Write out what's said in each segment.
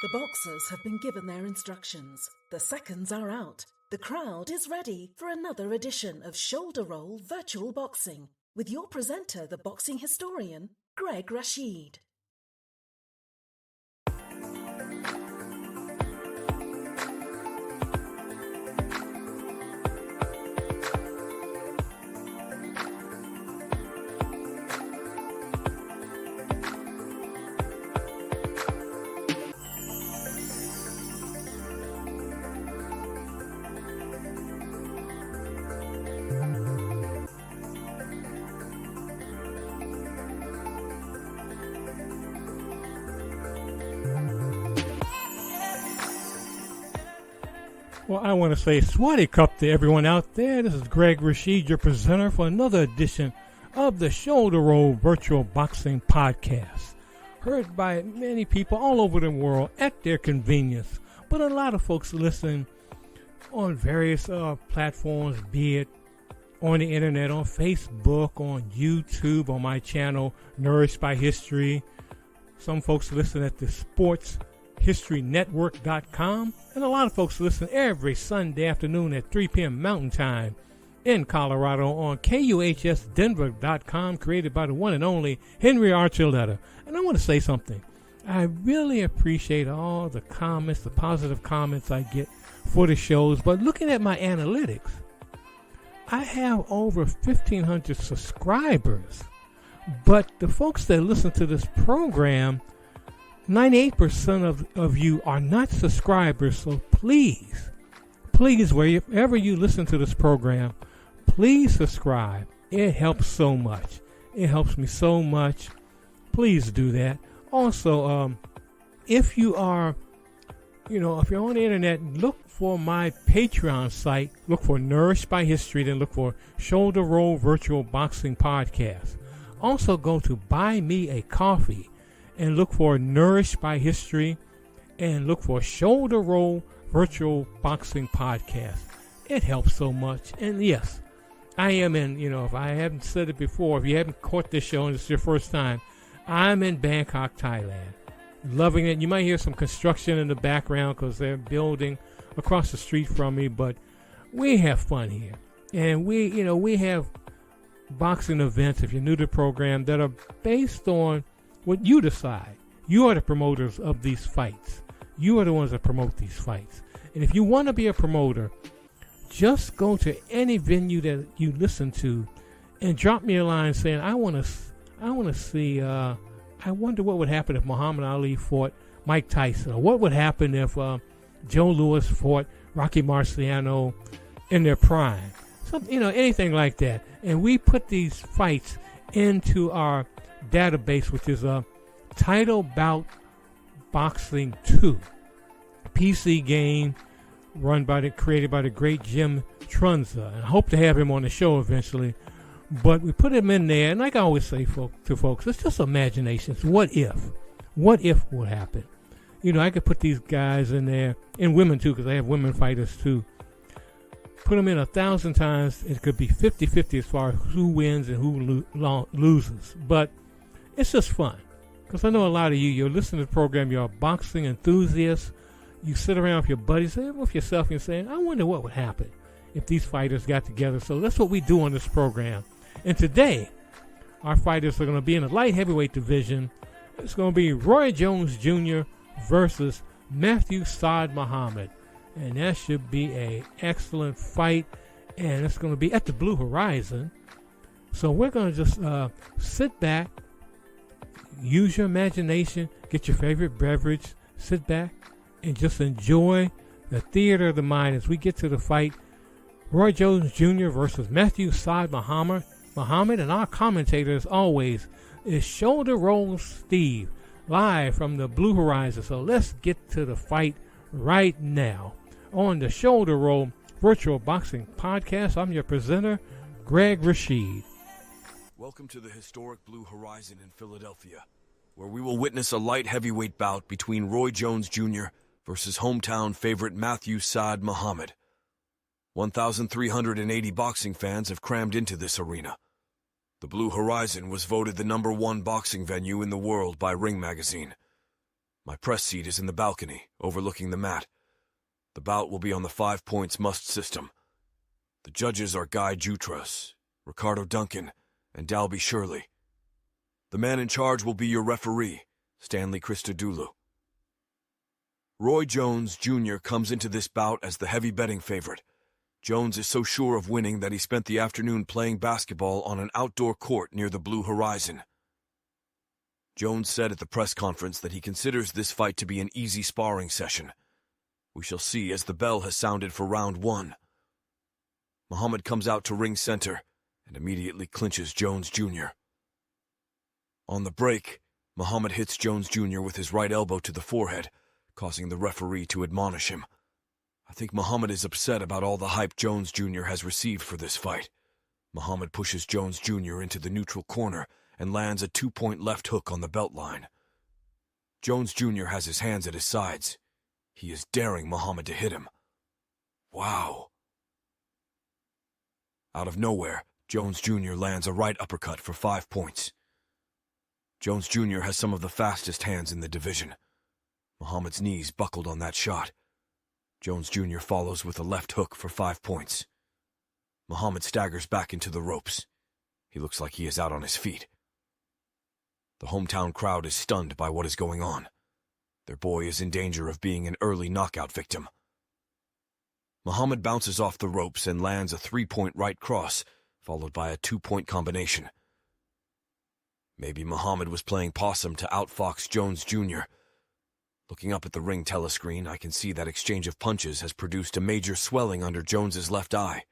The boxers have been given their instructions. The seconds are out. The crowd is ready for another edition of Shoulder Roll Virtual Boxing with your presenter, the boxing historian, Greg Rashid. Well, I want to say Swati Cup to everyone out there. This is Greg Rashid, your presenter for another edition of the Shoulder Roll Virtual Boxing Podcast. Heard by many people all over the world at their convenience, but a lot of folks listen on various platforms, be it on the internet, on Facebook, on YouTube, on my channel, Nourished by History. Some folks listen at the sportshistorynetwork.com, and a lot of folks listen every Sunday afternoon at 3 p.m. Mountain Time in Colorado on KUHSdenver.com, created by the one and only Henry Archuleta. And I want to say something. I really appreciate all the comments, the positive comments I get for the shows, but looking at my analytics, I have over 1,500 subscribers, but the folks that listen to this program, 98% of you are not subscribers, so please, wherever you listen to this program, please subscribe. It helps so much. It helps me so much. Please do that. Also, if you are, if you're on the internet, look for my Patreon site. Look for Nourished by History, then look for Shoulder Roll Virtual Boxing Podcast. Also, go to Buy Me a Coffee and look for Nourished by History and look for Shoulder Roll Virtual Boxing Podcast. It helps so much. And yes, I am in, if I haven't said it before, if you haven't caught this show and it's your first time, I'm in Bangkok, Thailand. Loving it. You might hear some construction in the background because they're building across the street from me, but we have fun here. And we have boxing events, if you're new to the program, that are based on what you decide. You are the promoters of these fights. You are the ones that promote these fights. And if you want to be a promoter, just go to any venue that you listen to and drop me a line saying, I want to see, I wonder what would happen if Muhammad Ali fought Mike Tyson, or what would happen if Joe Louis fought Rocky Marciano in their prime. Anything like that. And we put these fights into our database, which is Title Bout Boxing 2, PC game created by the great Jim Trunza. And I hope to have him on the show eventually. But we put him in there, and like I always say to folks, it's just imaginations. What if? What if would happen? I could put these guys in there, and women too, because I have women fighters too. Put them in 1,000 times. It could be 50-50 as far as who wins and who loses. But it's just fun. Because I know a lot of you're listening to the program, you're a boxing enthusiast. You sit around with your buddies, with yourself, and saying, I wonder what would happen if these fighters got together. So that's what we do on this program. And today, our fighters are going to be in the light heavyweight division. It's going to be Roy Jones Jr. versus Matthew Saad Muhammad. And that should be an excellent fight. And it's going to be at the Blue Horizon. So we're going to just sit back, use your imagination, get your favorite beverage, sit back, and just enjoy the theater of the mind as we get to the fight. Roy Jones Jr. versus Matthew Saad Muhammad. And our commentator, as always, is Shoulder Roll Steve, live from the Blue Horizon. So let's get to the fight right now on the Shoulder Roll Virtual Boxing Podcast. I'm your presenter, Greg Rashid. Welcome to the historic Blue Horizon in Philadelphia, where we will witness a light heavyweight bout between Roy Jones Jr. versus hometown favorite Matthew Saad Muhammad. 1,380 boxing fans have crammed into this arena. The Blue Horizon was voted the #1 boxing venue in the world by Ring Magazine. My press seat is in the balcony, overlooking the mat. The bout will be on the 5 points must system. The judges are Guy Jutras, Ricardo Duncan, and Dalby Shirley. The man in charge will be your referee, Stanley Christodoulou. Roy Jones Jr. comes into this bout as the heavy betting favorite. Jones is so sure of winning that he spent the afternoon playing basketball on an outdoor court near the Blue Horizon. Jones said at the press conference that he considers this fight to be an easy sparring session. We shall see as the bell has sounded for round 1. Muhammad comes out to ring center and immediately clinches Jones Jr. On the break, Muhammad hits Jones Jr. with his right elbow to the forehead, causing the referee to admonish him. I think Muhammad is upset about all the hype Jones Jr. has received for this fight. Muhammad pushes Jones Jr. into the neutral corner and lands a 2-point left hook on the belt line. Jones Jr. has his hands at his sides. He is daring Muhammad to hit him. Wow. Out of nowhere, Jones Jr. lands a right uppercut for 5 points. Jones Jr. has some of the fastest hands in the division. Muhammad's knees buckled on that shot. Jones Jr. follows with a left hook for 5 points. Muhammad staggers back into the ropes. He looks like he is out on his feet. The hometown crowd is stunned by what is going on. Their boy is in danger of being an early knockout victim. Muhammad bounces off the ropes and lands a 3-point right cross, followed by a 2-point combination. Maybe Muhammad was playing possum to outfox Jones Jr. Looking up at the ring telescreen, I can see that exchange of punches has produced a major swelling under Jones's left eye.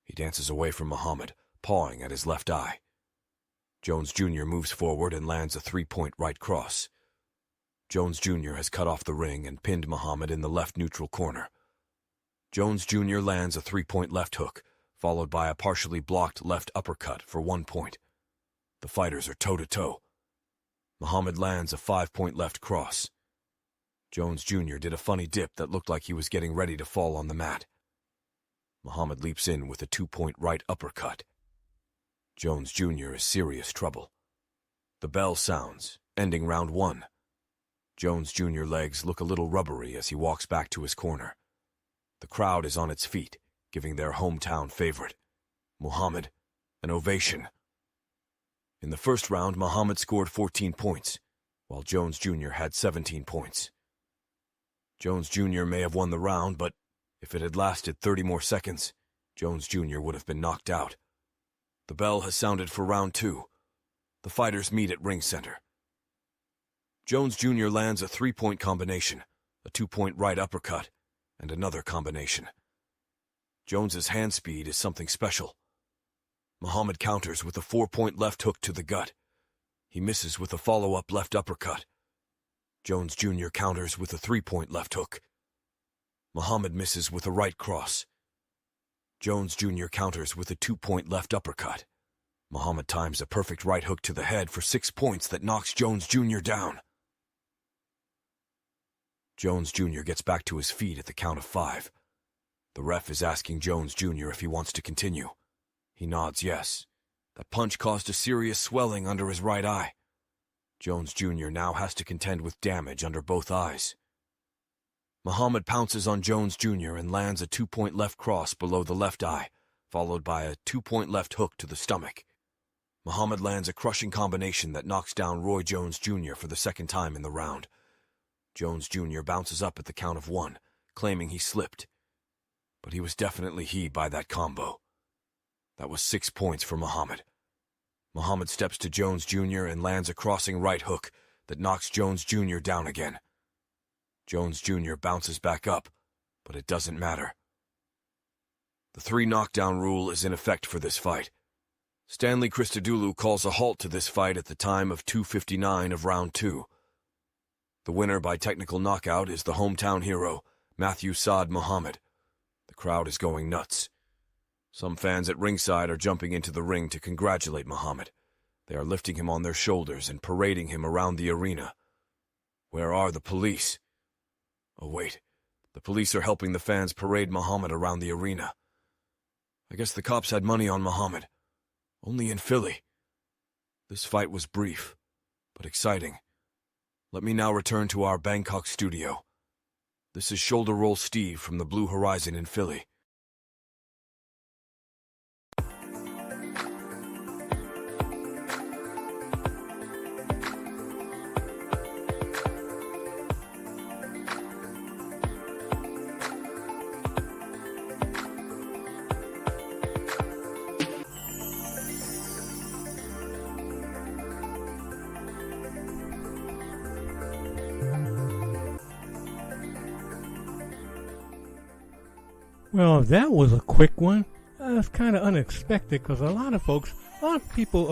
He dances away from Muhammad, pawing at his left eye. Jones Jr. moves forward and lands a 3-point right cross. Jones Jr. has cut off the ring and pinned Muhammad in the left neutral corner. Jones Jr. lands a 3-point left hook, followed by a partially blocked left uppercut for 1 point. The fighters are toe-to-toe. Muhammad lands a 5-point left cross. Jones Jr. did a funny dip that looked like he was getting ready to fall on the mat. Muhammad leaps in with a 2-point right uppercut. Jones Jr. is serious trouble. The bell sounds, ending round 1. Jones Jr. legs look a little rubbery as he walks back to his corner. The crowd is on its feet, giving their hometown favorite, Muhammad, an ovation. In the first round, Muhammad scored 14 points, while Jones Jr. had 17 points. Jones Jr. may have won the round, but if it had lasted 30 more seconds, Jones Jr. would have been knocked out. The bell has sounded for round 2. The fighters meet at ring center. Jones Jr. lands a 3-point combination, a 2-point right uppercut, and another combination. Jones's hand speed is something special. Muhammad counters with a 4-point left hook to the gut. He misses with a follow-up left uppercut. Jones Jr. counters with a 3-point left hook. Muhammad misses with a right cross. Jones Jr. counters with a 2-point left uppercut. Muhammad times a perfect right hook to the head for 6 points that knocks Jones Jr. down. Jones Jr. gets back to his feet at the count of 5. The ref is asking Jones Jr. if he wants to continue. He nods yes. That punch caused a serious swelling under his right eye. Jones Jr. now has to contend with damage under both eyes. Muhammad pounces on Jones Jr. and lands a 2-point left cross below the left eye, followed by a 2-point left hook to the stomach. Muhammad lands a crushing combination that knocks down Roy Jones Jr. for the second time in the round. Jones Jr. bounces up at the count of 1, claiming he slipped. But he was definitely he by that combo. That was 6 points for Muhammad. Muhammad steps to Jones Jr. and lands a crossing right hook that knocks Jones Jr. down again. Jones Jr. bounces back up, but it doesn't matter. The 3 knockdown rule is in effect for this fight. Stanley Christodoulou calls a halt to this fight at the time of 2:59 of round 2. The winner by technical knockout is the hometown hero, Matthew Saad Muhammad. The crowd is going nuts. Some fans at ringside are jumping into the ring to congratulate Muhammad. They are lifting him on their shoulders and parading him around the arena. Where are the police? Oh wait, the police are helping the fans parade Muhammad around the arena. I guess the cops had money on Muhammad. Only in Philly. This fight was brief, but exciting. Let me now return to our Bangkok studio. This is Shoulder Roll Steve from the Blue Horizon in Philly. Well, that was a quick one. It's kind of unexpected because a lot of people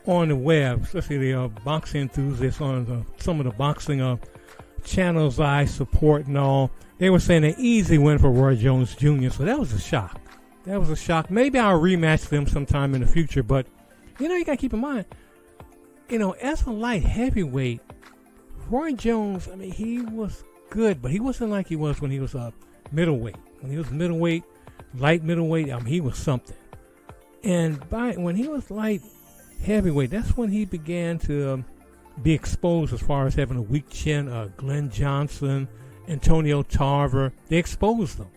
on the web, especially the boxing enthusiasts on some of the boxing channels I support and all, they were saying an easy win for Roy Jones Jr., so that was a shock. That was a shock. Maybe I'll rematch them sometime in the future, but, you got to keep in mind, as a light heavyweight, Roy Jones, he was good, but he wasn't like he was when he was middleweight. When he was middleweight, light middleweight, he was something. And when he was light heavyweight, that's when he began to be exposed as far as having a weak chin. Glenn Johnson, Antonio Tarver, they exposed him.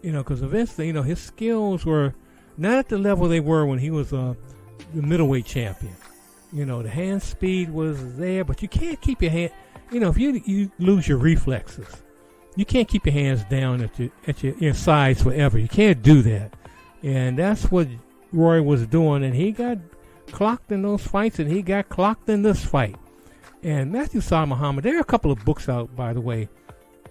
Because eventually, his skills were not at the level they were when he was the middleweight champion. The hand speed was there, but you can't keep your hand. If you lose your reflexes, you can't keep your hands down at your sides forever. You can't do that. And that's what Roy was doing. And he got clocked in those fights, and he got clocked in this fight. And Matthew Saad Muhammad, there are a couple of books out, by the way,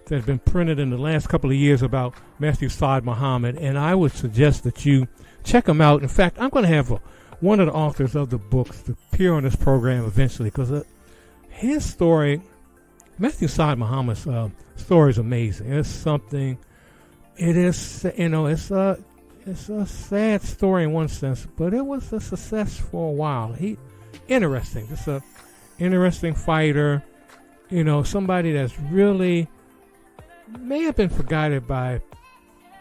that have been printed in the last couple of years about Matthew Saad Muhammad. And I would suggest that you check them out. In fact, I'm going to have one of the authors of the books to appear on this program eventually, because his story, Matthew Saad Muhammad's story is amazing. It's something. It is, it's a sad story in one sense, but it was a success for a while. Interesting. Just a interesting fighter. Somebody that's really may have been forgotten by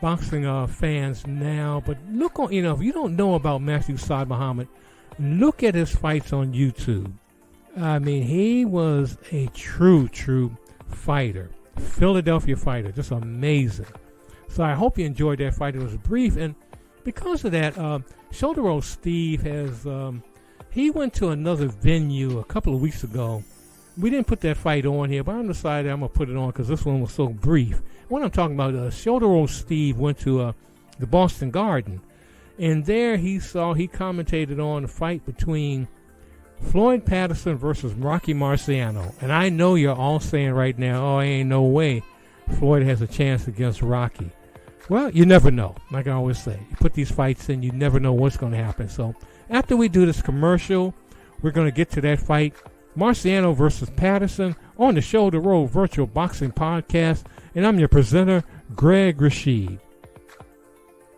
boxing fans now. But look on, if you don't know about Matthew Saad Muhammad, look at his fights on YouTube. He was a true fighter. Philadelphia fighter. Just amazing. So I hope you enjoyed that fight. It was brief. And because of that, Shoulder Roll Steve he went to another venue a couple of weeks ago. We didn't put that fight on here, but I decided I'm going to put it on because this one was so brief. What I'm talking about, Shoulder Roll Steve went to the Boston Garden. And there he commentated on the fight between Floyd Patterson versus Rocky Marciano. And I know you're all saying right now, ain't no way Floyd has a chance against Rocky. Well, you never know. Like I always say, you put these fights in, you never know what's going to happen. So after we do this commercial, we're going to get to that fight, Marciano versus Patterson, on the Shoulder Roll Virtual Boxing Podcast. And I'm your presenter, Greg Rashid.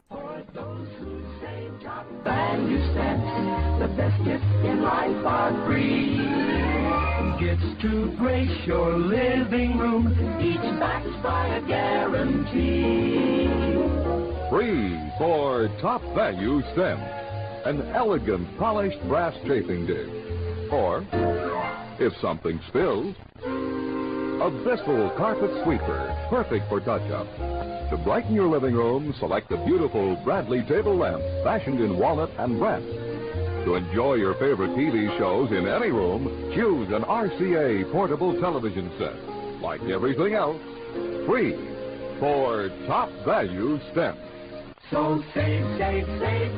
For those who say top value stamps, the best gifts in life are free. Gifts to grace your living room, each backed by a guarantee. Free for top value stamps, an elegant polished brass chafing dish. Or, if something spills, a Bissell carpet sweeper, perfect for touch-up. To brighten your living room, select the beautiful Bradley table lamp, fashioned in walnut and brass. To enjoy your favorite TV shows in any room, choose an RCA portable television set. Like everything else, free for top value stamps. So save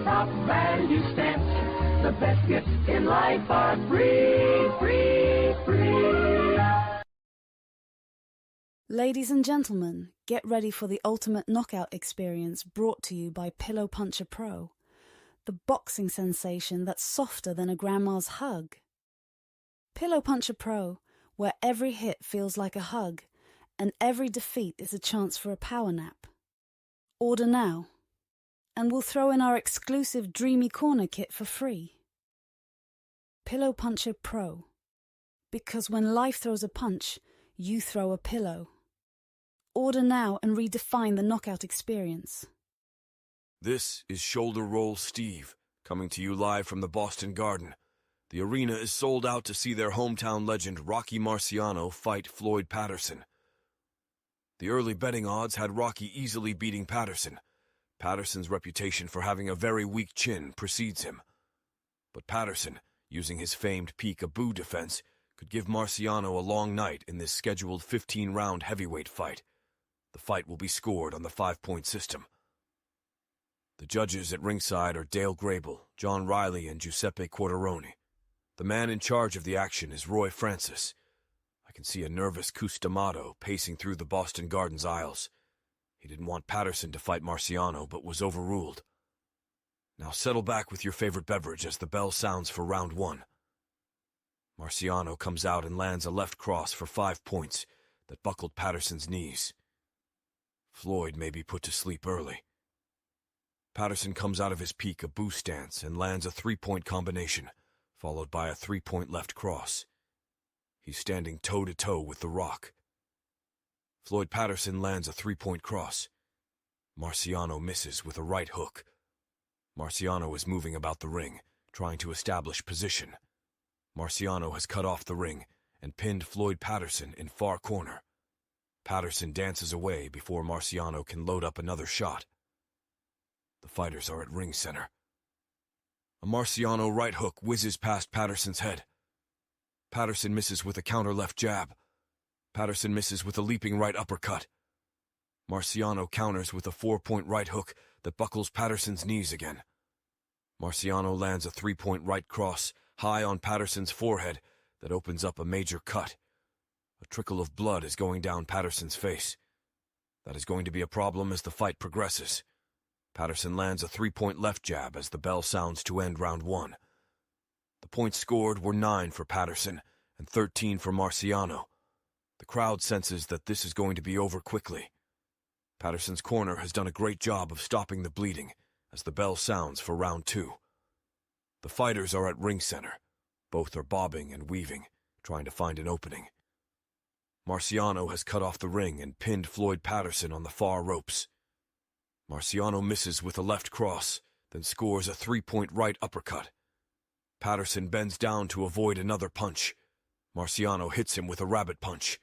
top value stamps. The best gifts in life are free. Ladies and gentlemen, get ready for the ultimate knockout experience brought to you by Pillow Puncher Pro. The boxing sensation that's softer than a grandma's hug. Pillow Puncher Pro, where every hit feels like a hug and every defeat is a chance for a power nap. Order now, and we'll throw in our exclusive Dreamy Corner kit for free. Pillow Puncher Pro, because when life throws a punch, you throw a pillow. Order now and redefine the knockout experience. This is Shoulder Roll Steve, coming to you live from the Boston Garden. The arena is sold out to see their hometown legend Rocky Marciano fight Floyd Patterson. The early betting odds had Rocky easily beating Patterson. Patterson's reputation for having a very weak chin precedes him. But Patterson, using his famed peek-a-boo defense, could give Marciano a long night in this scheduled 15-round heavyweight fight. The fight will be scored on the 5-point system. The judges at ringside are Dale Grable, John Riley, and Giuseppe Quarteroni. The man in charge of the action is Roy Francis. I can see a nervous Cus D'Amato pacing through the Boston Gardens aisles. He didn't want Patterson to fight Marciano, but was overruled. Now settle back with your favorite beverage as the bell sounds for round 1. Marciano comes out and lands a left cross for 5 points that buckled Patterson's knees. Floyd may be put to sleep early. Patterson comes out of his peek-a-boo stance and lands a 3-point combination, followed by a 3-point left cross. He's standing toe-to-toe with The Rock. Floyd Patterson lands a 3-point cross. Marciano misses with a right hook. Marciano is moving about the ring, trying to establish position. Marciano has cut off the ring and pinned Floyd Patterson in far corner. Patterson dances away before Marciano can load up another shot. The fighters are at ring center. A Marciano right hook whizzes past Patterson's head. Patterson misses with a counter left jab. Patterson misses with a leaping right uppercut. Marciano counters with a 4-point right hook that buckles Patterson's knees again. Marciano lands a 3-point right cross high on Patterson's forehead that opens up a major cut. A trickle of blood is going down Patterson's face. That is going to be a problem as the fight progresses. Patterson lands a 3-point left jab as the bell sounds to end round 1. The points scored were 9 for Patterson and 13 for Marciano. The crowd senses that this is going to be over quickly. Patterson's corner has done a great job of stopping the bleeding as the bell sounds for round 2. The fighters are at ring center. Both are bobbing and weaving, trying to find an opening. Marciano has cut off the ring and pinned Floyd Patterson on the far ropes. Marciano misses with a left cross, then scores a 3-point right uppercut. Patterson bends down to avoid another punch. Marciano hits him with a rabbit punch.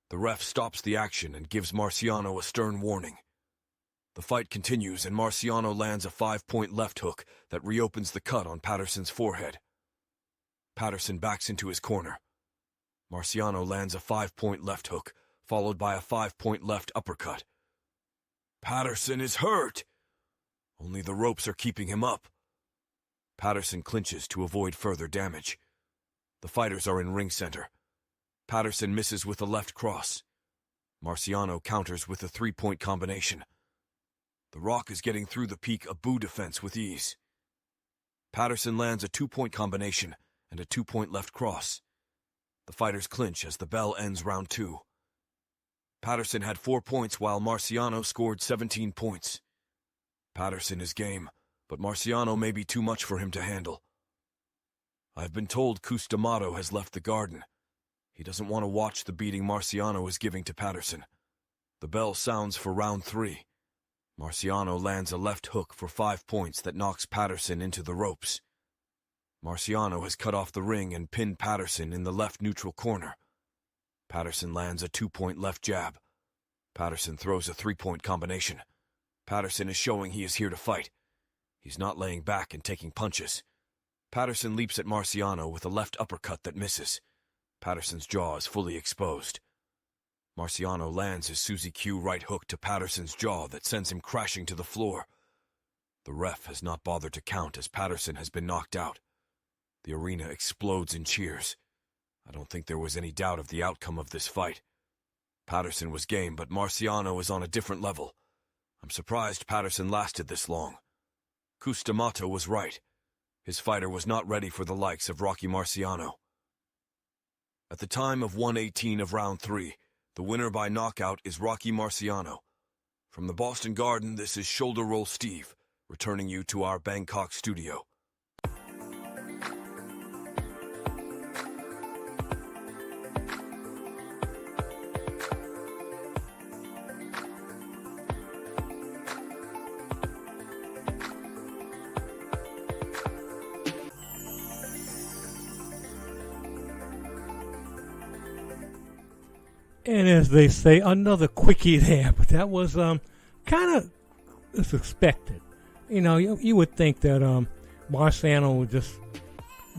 The ref stops the action and gives Marciano a stern warning. The fight continues and Marciano lands a 5-point left hook that reopens the cut on Patterson's forehead. Patterson backs into his corner. Marciano lands a 5-point left hook, followed by a 5-point left uppercut. Patterson is hurt! Only the ropes are keeping him up. Patterson clinches to avoid further damage. The fighters are in ring center. Patterson misses with a left cross. Marciano counters with a 3-point combination. The Rock is getting through the peek-a-boo defense with ease. Patterson lands a 2-point combination and a 2-point left cross. The fighters clinch as the bell ends round 2. Patterson had 4 points while Marciano scored 17 points. Patterson is game, but Marciano may be too much for him to handle. I've been told Cus D'Amato has left the garden. He doesn't want to watch the beating Marciano is giving to Patterson. The bell sounds for round 3. Marciano lands a left hook for 5 points that knocks Patterson into the ropes. Marciano has cut off the ring and pinned Patterson in the left neutral corner. Patterson lands a 2-point left jab. Patterson throws a 3-point combination. Patterson is showing he is here to fight. He's not laying back and taking punches. Patterson leaps at Marciano with a left uppercut that misses. Patterson's jaw is fully exposed. Marciano lands his Suzy Q right hook to Patterson's jaw that sends him crashing to the floor. The ref has not bothered to count as Patterson has been knocked out. The arena explodes in cheers. I don't think there was any doubt of the outcome of this fight. Patterson was game, but Marciano is on a different level. I'm surprised Patterson lasted this long. Cus D'Amato was right. His fighter was not ready for the likes of Rocky Marciano. At the time of 1:18 of round 3, the winner by knockout is Rocky Marciano. From the Boston Garden, this is Shoulder Roll Steve, returning you to our Bangkok studio. And as they say, another quickie there. But that was kind of expected. You know, you would think that Marciano would just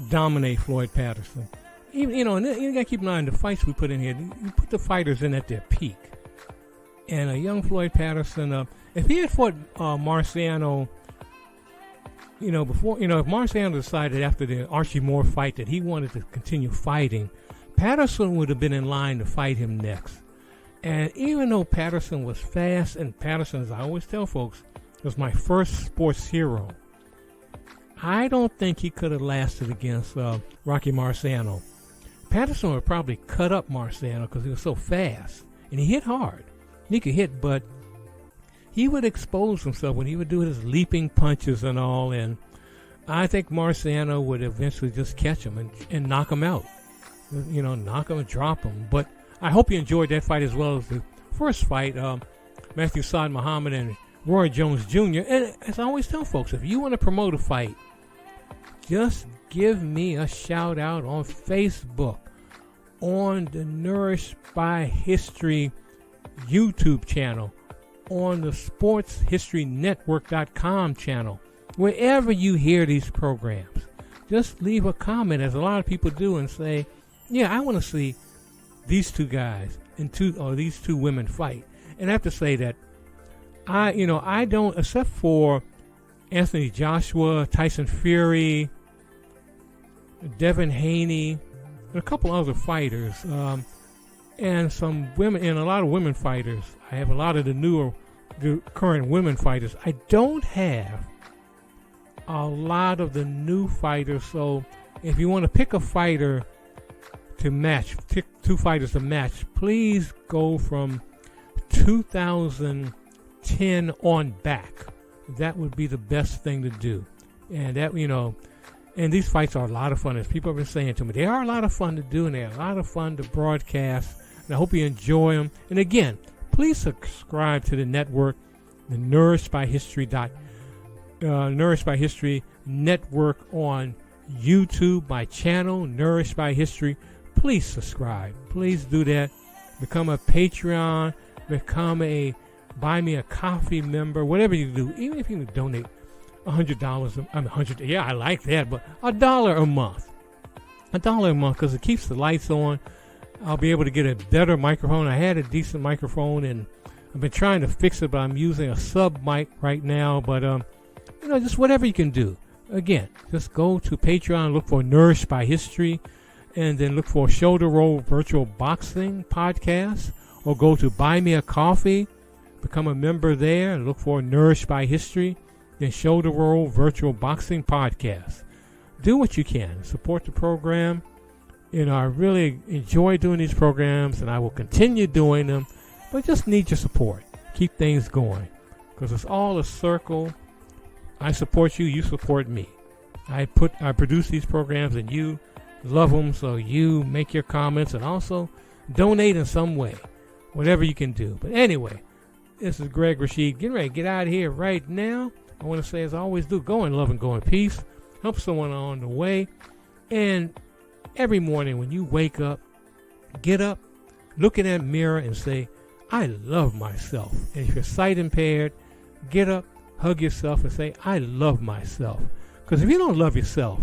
dominate Floyd Patterson. Even, you know, and you got to keep in mind the fights we put in here. You put the fighters in at their peak. And a young Floyd Patterson, if he had fought Marciano, you know, before, you know, if Marciano decided after the Archie Moore fight that he wanted to continue fighting, Patterson would have been in line to fight him next. And even though Patterson was fast, and Patterson, as I always tell folks, was my first sports hero, I don't think he could have lasted against Rocky Marciano. Patterson would probably cut up Marciano because he was so fast. And he hit hard. He could hit, but he would expose himself when he would do his leaping punches and all. And I think Marciano would eventually just catch him and knock him out. You know, knock him and drop him. But I hope you enjoyed that fight as well as the first fight, Matthew Saad Muhammad and Roy Jones Jr. And as I always tell folks, if you want to promote a fight, just give me a shout out on Facebook, on the Nourished by History YouTube channel, on the SportsHistoryNetwork.com channel, wherever you hear these programs. Just leave a comment, as a lot of people do, and say, yeah, I want to see these two guys and these two women fight. And I have to say that I don't, except for Anthony Joshua, Tyson Fury, Devin Haney, and a couple other fighters, and some women, and a lot of women fighters. I have a lot of the current women fighters. I don't have a lot of the new fighters. So if you want to pick a fighter to match, pick two fighters to match, please go from 2010 on back. That would be the best thing to do. And that, you know, and these fights are a lot of fun. As people have been saying to me, they are a lot of fun to do, and they're a lot of fun to broadcast. And I hope you enjoy them. And again, please subscribe to the network, the Nourished by History Network on YouTube, my channel, Nourished by History. Please subscribe. Please do that. Become a Patreon. Become a Buy Me a Coffee member. Whatever you do, even if you donate $100. Yeah, I like that, but $1 a month. $1 a month, because it keeps the lights on. I'll be able to get a better microphone. I had a decent microphone, and I've been trying to fix it, but I'm using a sub mic right now. But just whatever you can do. Again, just go to Patreon, look for Nourished by History, and then look for Shoulder Roll Virtual Boxing Podcast, or go to Buy Me a Coffee, become a member there, and look for Nourished by History, then Shoulder Roll Virtual Boxing Podcast. Do what you can. Support the program. You know, I really enjoy doing these programs, and I will continue doing them, but just need your support. Keep things going, because it's all a circle. I support you, you support me. I produce these programs, and you love them, so you make your comments and also donate in some way, whatever you can do. But anyway, this is Greg Rashid, getting ready to get out of here right now. I want to say, as I always do, go in love and go in peace. Help someone on the way. And every morning when you wake up, get up, look in that mirror and say, I love myself. And if you're sight impaired, get up, hug yourself and say, I love myself. Because if you don't love yourself,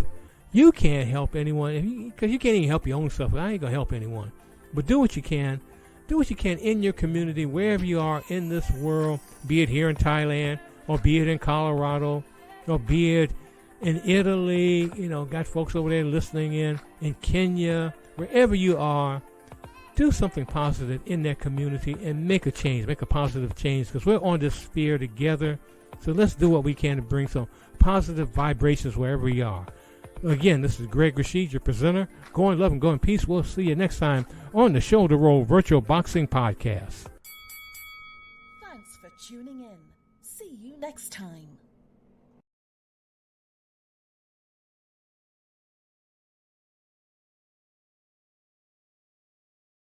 you can't help anyone. Because you can't even help your own self. I ain't going to help anyone. But do what you can. Do what you can in your community, wherever you are in this world, be it here in Thailand, or be it in Colorado, or be it in Italy. You know, got folks over there listening in Kenya, wherever you are. Do something positive in that community and make a change, make a positive change, because we're on this sphere together. So let's do what we can to bring some positive vibrations wherever we are. Again, this is Greg Rashid, your presenter. Go in love and go in peace. We'll see you next time on the Shoulder Roll Virtual Boxing Podcast. Thanks for tuning in. See you next time.